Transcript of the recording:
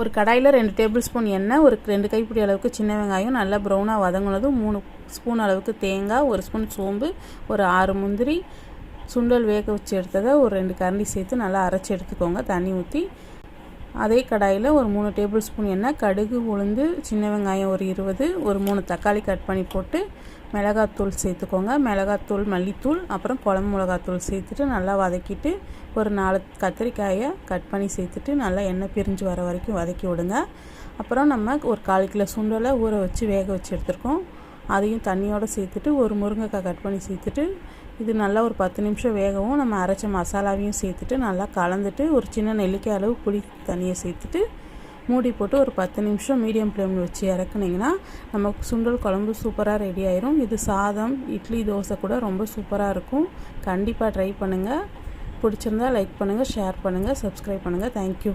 ஒரு கடாயில் 2 table spoon எண்ணெய், ஒரு 2 கைப்பிடி அளவுக்கு சின்ன வெங்காயம் நல்லா ப்ரௌனாக வதங்கினதும் 3 ஸ்பூன் அளவுக்கு தேங்காய், 1 ஸ்பூன் சோம்பு, ஒரு 6 முந்திரி, சுண்டல் வேக வச்சு எடுத்ததை ஒரு 2 கரண்டி சேர்த்து நல்லா அரைச்சி எடுத்துக்கோங்க தண்ணி ஊற்றி. அதே கடாயில் ஒரு 3 டேபிள் ஸ்பூன் எண்ணெய், கடுகு, உளுந்து, சின்ன வெங்காயம் ஒரு 20, ஒரு 3 தக்காளி கட் பண்ணி போட்டு மிளகாத்தூள் சேர்த்துக்கோங்க. மிளகாத்தூள், மல்லித்தூள், அப்புறம் குழம்பு மிளகாத்தூள் சேர்த்துட்டு நல்லா வதக்கிட்டு ஒரு 4 கத்திரிக்காயை கட் பண்ணி சேர்த்துட்டு நல்லா எண்ணெய் பிரிஞ்சு வர வரைக்கும் வதக்கி விடுங்க. அப்புறம் நம்ம ஒரு 1/4 கிலோ சுண்டலை ஊற வச்சு வேக வச்சு எடுத்துருக்கோம், அதையும் தண்ணியோடு சேர்த்துட்டு ஒரு முருங்கைக்காய் கட் பண்ணி சேர்த்துட்டு இது நல்லா ஒரு 10 நிமிஷம் வேகவும் நம்ம அரைச்ச மசாலாவையும் சேர்த்துட்டு நல்லா கலந்துட்டு ஒரு சின்ன நெல்லிக்காய் அளவு புளி தண்ணியை சேர்த்துட்டு மூடி போட்டு ஒரு 10 நிமிஷம் மீடியம் ஃப்ளேமில் வச்சு இறக்குனிங்கன்னா நமக்கு சுண்டல் குழம்பு சூப்பராக ரெடி ஆயிரும். இது சாதம், இட்லி, தோசை கூட ரொம்ப சூப்பராக இருக்கும். கண்டிப்பாக ட்ரை பண்ணுங்கள். பிடிச்சிருந்தா லைக் பண்ணுங்கள், ஷேர் பண்ணுங்கள், சப்ஸ்கிரைப் பண்ணுங்கள். தேங்க்யூ.